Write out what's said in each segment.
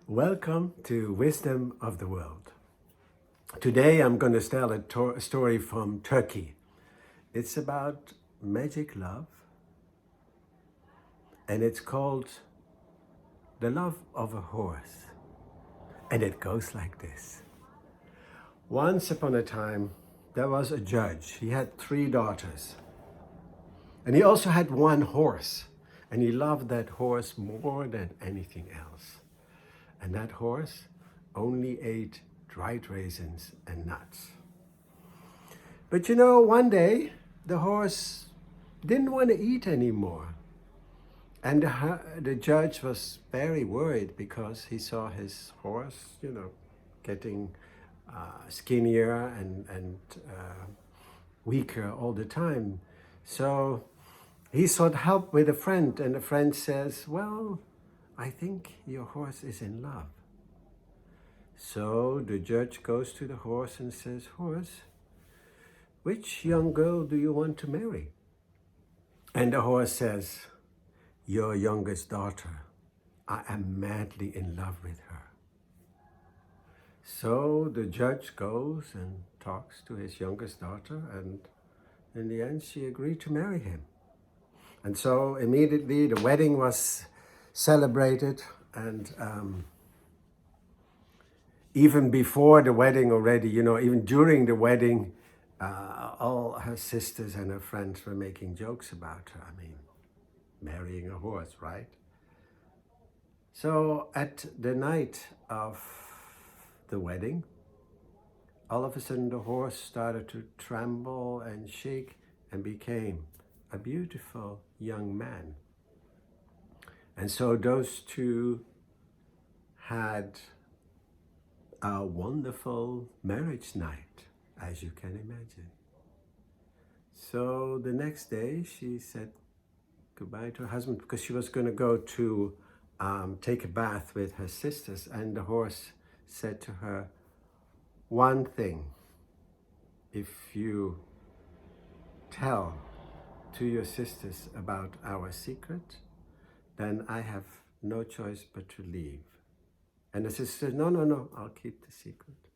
Welcome to Wisdom of the World. Today I'm going to tell a story from Turkey. It's about magic love and it's called The Love of a Horse. And it goes like this. Once upon a time, there was a judge. He had 3 daughters. And he also had one horse. And he loved that horse more than anything else. And that horse only ate dried raisins and nuts. But one day the horse didn't want to eat anymore. And the judge was very worried because he saw his horse, getting skinnier and weaker all the time. So he sought help with a friend, and the friend says, "Well, I think your horse is in love." So the judge goes to the horse and says, "Horse, which young girl do you want to marry?" And the horse says, "Your youngest daughter. I am madly in love with her." So the judge goes and talks to his youngest daughter, and in the end she agreed to marry him. And so immediately the wedding was celebrated, and even before the wedding already, even during the wedding, all her sisters and her friends were making jokes about her. I mean, marrying a horse, right? So at the night of the wedding, all of a sudden the horse started to tremble and shake and became a beautiful young man. And so those two had a wonderful marriage night, as you can imagine. So the next day she said goodbye to her husband because she was going to go to take a bath with her sisters. And the horse said to her, "One thing, if you tell to your sisters about our secret, then I have no choice but to leave." And the sister said, No, I'll keep the secret.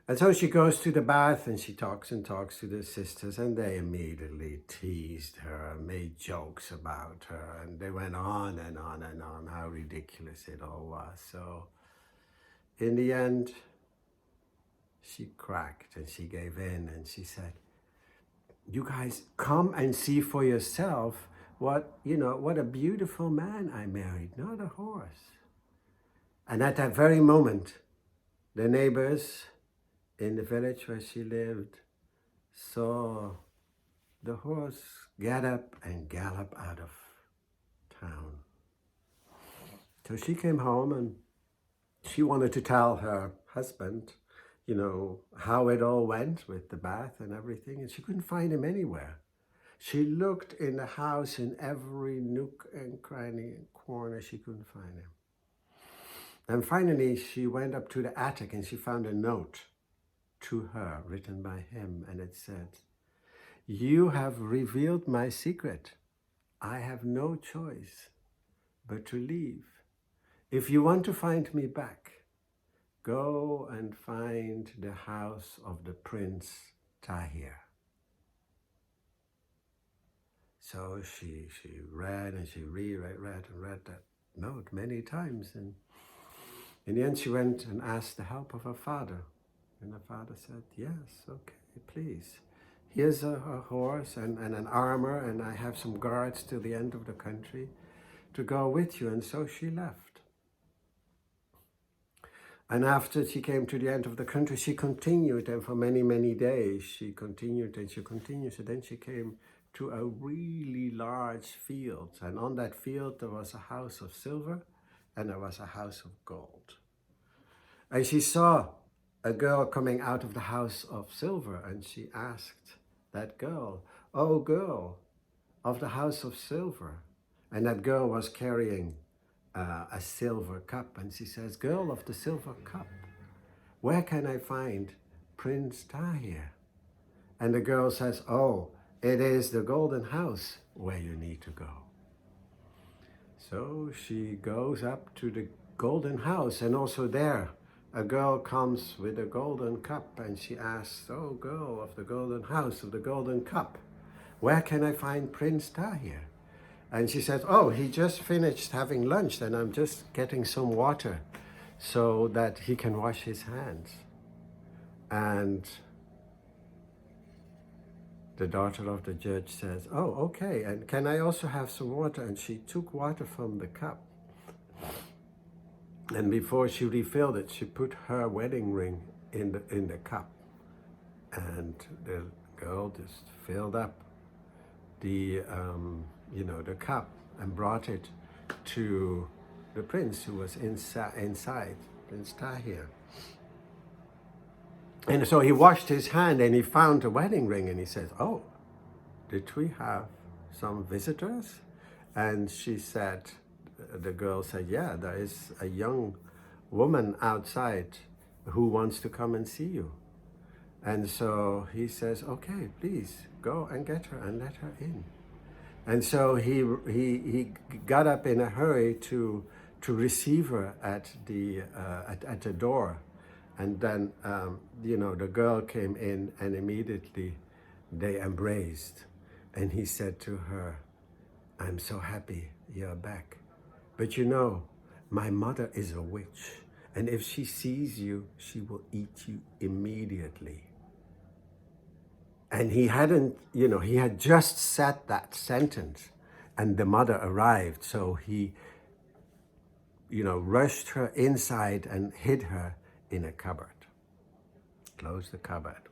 And so she goes to the bath and she talks and talks to the sisters, and they immediately teased her, made jokes about her, and they went on and on and on how ridiculous it all was. So in the end, she cracked and she gave in and she said, "You guys come and see for yourself what a beautiful man I married, not a horse." And at that very moment, the neighbors in the village where she lived saw the horse get up and gallop out of town. So she came home and she wanted to tell her husband, how it all went with the bath and everything, and she couldn't find him anywhere. She looked in the house in every nook and cranny and corner. She couldn't find him. And finally, she went up to the attic and she found a note to her written by him, and it said, "You have revealed my secret. I have no choice but to leave. If you want to find me back, go and find the house of the Prince Tahir." So she read and she reread and read that note many times, and in the end she went and asked the help of her father. And her father said, "Yes, okay, please. Here's a horse and an armor, and I have some guards till the end of the country to go with you." And so she left. And after she came to the end of the country, she continued, and for many, many days she continued and she continued. So then she came to a really large field, and on that field there was a house of silver and there was a house of gold. And she saw a girl coming out of the house of silver, and she asked that girl, "Oh, girl of the house of silver." And that girl was carrying a silver cup, and she says, "Girl of the silver cup, where can I find Prince Tahir?" And the girl says, "Oh, it is the golden house where you need to go." So she goes up to the golden house, and also there a girl comes with a golden cup, and she asks, "Oh, girl of the golden house, of the golden cup, where can I find Prince Tahir?" And she says, "Oh, he just finished having lunch, and I'm just getting some water so that he can wash his hands." And the daughter of the judge says, "Oh, okay, and can I also have some water?" And she took water from the cup. And before she refilled it, she put her wedding ring in the cup. And the girl just filled up the the cup and brought it to the prince, who was inside, Prince Tahir. And so he washed his hand and he found the wedding ring, and he says, "Oh, did we have some visitors?" And she said, the girl said, "Yeah, there is a young woman outside who wants to come and see you." And so he says, "Okay, please go and get her and let her in." And so he got up in a hurry to receive her at the door. And then the girl came in, and immediately they embraced. And he said to her, "I'm so happy you're back. But my mother is a witch, and if she sees you, she will eat you immediately." And he had just said that sentence, and the mother arrived. So he, rushed her inside and hid her in a cupboard, closed the cupboard.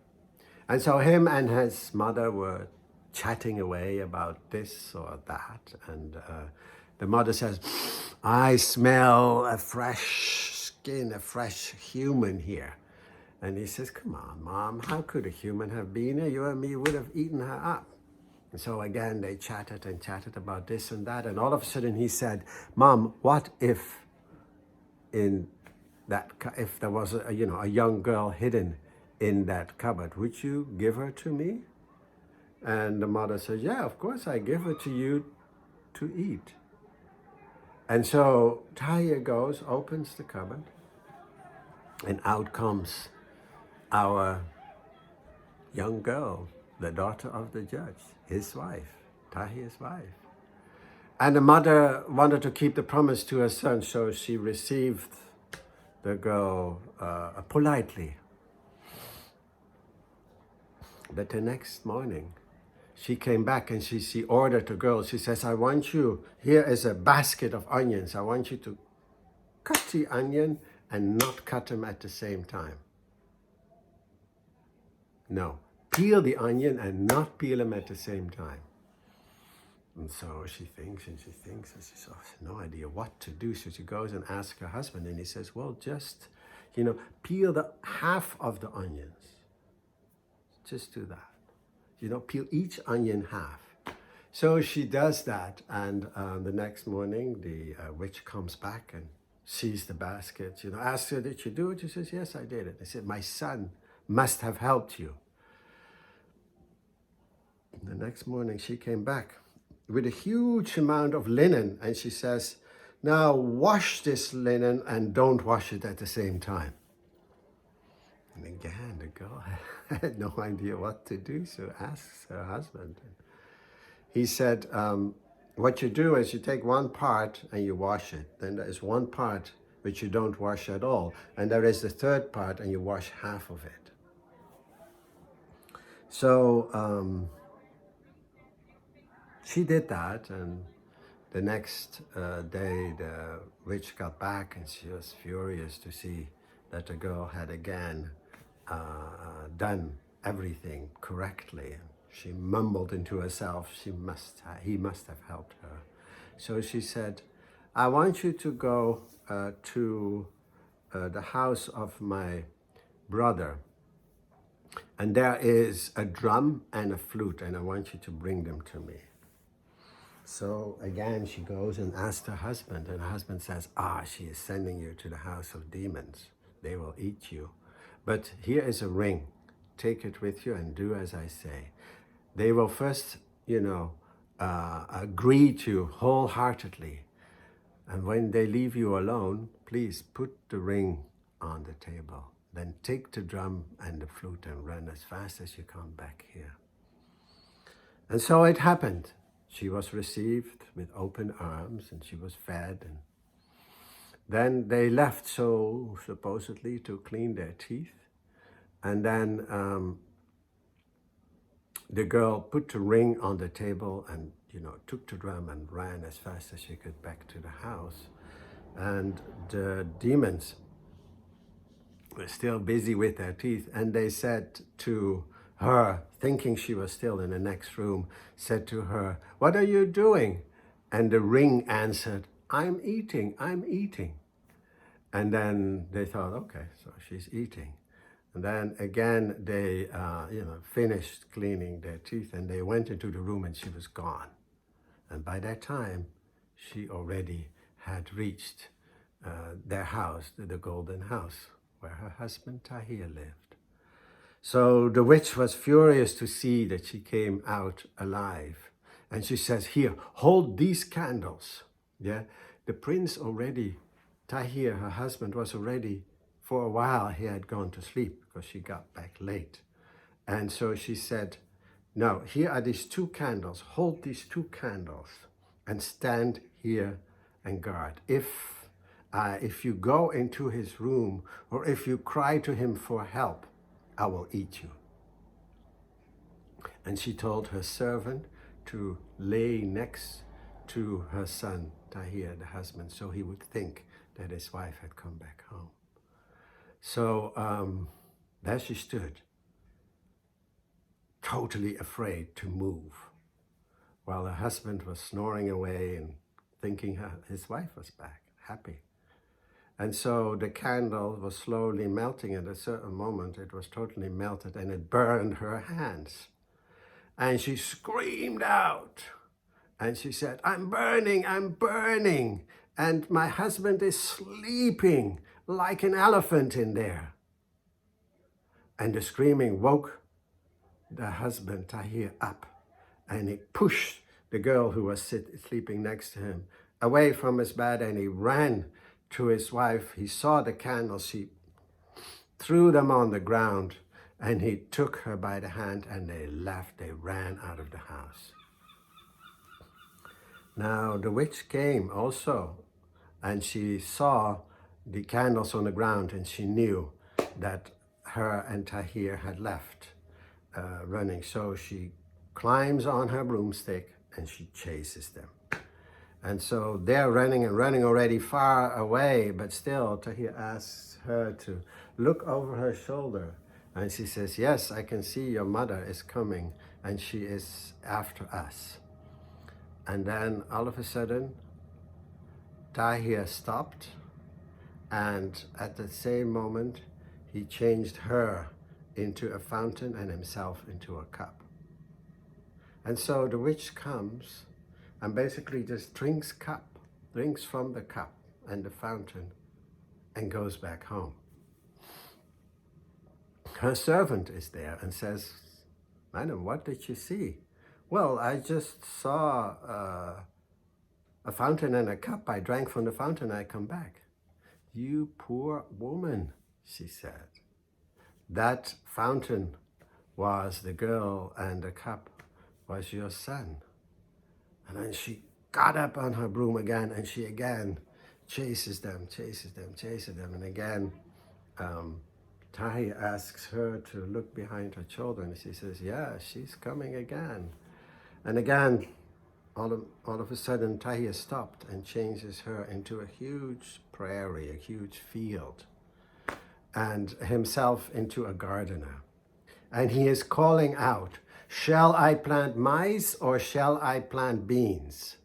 And so him and his mother were chatting away about this or that. And the mother says, "I smell a fresh skin, a fresh human here." And he says, "Come on, Mom, how could a human have been here? You and me would have eaten her up." And so again, they chatted and chatted about this and that. And all of a sudden he said, "Mom, what if if there was a young girl hidden in that cupboard, would you give her to me?" And the mother says, "Yeah, of course, I give her to you to eat." And so Tahir goes, opens the cupboard, and out comes our young girl, the daughter of the judge, his wife, Tahir's wife. And the mother wanted to keep the promise to her son, so she received the girl politely. But the next morning, she came back and she ordered the girl. She says, "I want you, here is a basket of onions. I want you to cut the onion and not cut them at the same time. No, peel the onion and not peel them at the same time." And so she thinks and she has no idea what to do. So she goes and asks her husband, and he says, "Well, just, peel the half of the onions. Just do that. Peel each onion half." So she does that, and the next morning, the witch comes back and sees the basket, asks her, "Did you do it?" She says, "Yes, I did it." They said, "My son must have helped you." And the next morning, she came back with a huge amount of linen, and she says, "Now wash this linen and don't wash it at the same time." And again, the girl had no idea what to do, so asks her husband. He said, "What you do is you take one part and you wash it. Then there is one part which you don't wash at all. And there is the third part, and you wash half of it." So she did that, and the next day the witch got back, and she was furious to see that the girl had again done everything correctly. She mumbled into herself, he must have helped her. So she said, "I want you to go to the house of my brother, and there is a drum and a flute, and I want you to bring them to me." So again, she goes and asks her husband, and her husband says, "She is sending you to the house of demons. They will eat you. But here is a ring. Take it with you and do as I say." They will first, greet you wholeheartedly. And when they leave you alone, please put the ring on the table. Then take the drum and the flute and run as fast as you come back here. And so it happened. She was received with open arms and she was fed. And then they left, so supposedly to clean their teeth. And then the girl put the ring on the table and, took the drum and ran as fast as she could back to the house. And the demons were still busy with their teeth. And they said to her, thinking she was still in the next room, said to her, "What are you doing?" And the ring answered, I'm eating. And then they thought, okay, so she's eating. And then again, they, finished cleaning their teeth and they went into the room and she was gone. And by that time, she already had reached their house, the golden house, where her husband Tahir lived. So the witch was furious to see that she came out alive. And she says, "Here, hold these candles." Yeah, the prince already, Tahir, her husband, was already, for a while, he had gone to sleep because she got back late. And so she said, "No, here are these 2 candles. Hold these 2 candles and stand here and guard. If you go into his room or if you cry to him for help, I will eat you." And she told her servant to lay next to her son, Tahir, the husband, so he would think that his wife had come back home. So there she stood, totally afraid to move, while her husband was snoring away and thinking his wife was back, happy. And so the candle was slowly melting. At a certain moment, it was totally melted and it burned her hands. And she screamed out and she said, I'm burning. And my husband is sleeping like an elephant in there. And the screaming woke the husband, Tahir, up. And he pushed the girl who was sleeping next to him away from his bed, and he ran to his wife. He saw the candles. He threw them on the ground, and he took her by the hand, and they left. They ran out of the house. Now the witch came also, and she saw the candles on the ground, and she knew that her and Tahir had left running. So she climbs on her broomstick and she chases them. And so they're running already far away, but still Tahir asks her to look over her shoulder. And she says, yes, I can see your mother is coming and she is after us. And then all of a sudden, Tahir stopped, and at the same moment, he changed her into a fountain and himself into a cup. And so the witch comes and basically just drinks from the cup and the fountain and goes back home. Her servant is there and says, Madam, what did you see? Well, I just saw a fountain and a cup. I drank from the fountain, I come back. You poor woman, she said. That fountain was the girl and the cup was your son. And then she got up on her broom again and she again chases them. And again, Tahir asks her to look behind her children. She says, yeah, she's coming again. And again, all of a sudden, Tahir stopped and changes her into a huge prairie, a huge field, and himself into a gardener. And he is calling out, shall I plant maize or shall I plant beans?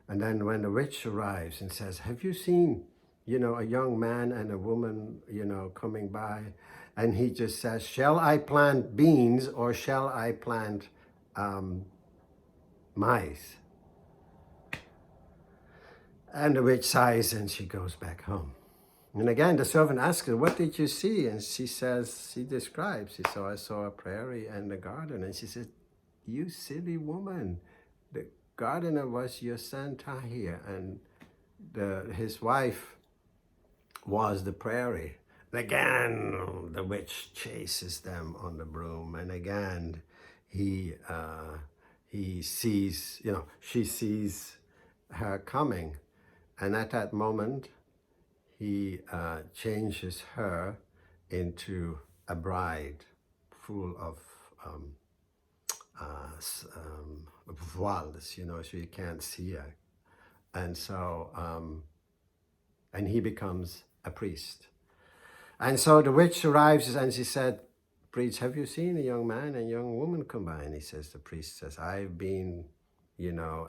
And then when the witch arrives and says, have you seen, a young man and a woman, coming by? And he just says, shall I plant beans or shall I plant maize? And the witch sighs and she goes back home. And again, the servant asks her, what did you see? And she describes, I saw a prairie and a garden. And she said, you silly woman, the gardener was your son Tahir, and his wife was the prairie. And again, the witch chases them on the broom, and again, he sees, she sees her coming, and at that moment, he changes her into a bride full of voiles, so you can't see her. And so, and he becomes a priest. And so the witch arrives and she said, priest, have you seen a young man and young woman come by? And the priest says, I've been,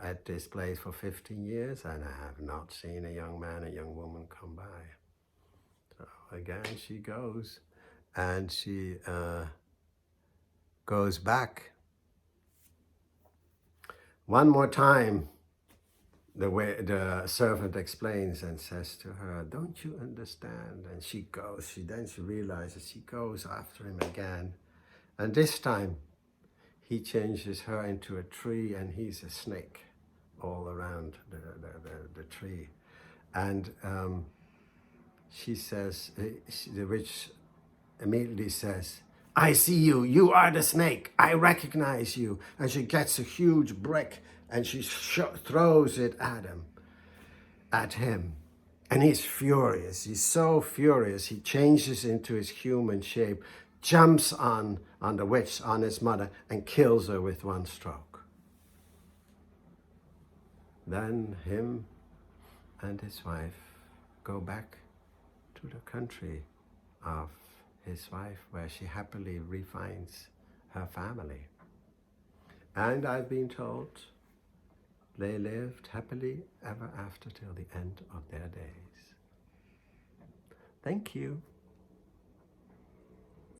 at this place for 15 years and I have not seen a young man and young woman come by. So again, she goes and she goes back. One more time, the servant explains and says to her, don't you understand? And she goes, then she realizes, she goes after him again. And this time, he changes her into a tree and he's a snake all around the tree. And she says, the witch immediately says, I see you, you are the snake, I recognize you. And she gets a huge brick and she throws it at him. And he's furious, he's so furious, he changes into his human shape, jumps on the witch, on his mother, and kills her with one stroke. Then him and his wife go back to the country of his wife, where she happily refines her family. And I've been told they lived happily ever after till the end of their days. Thank you.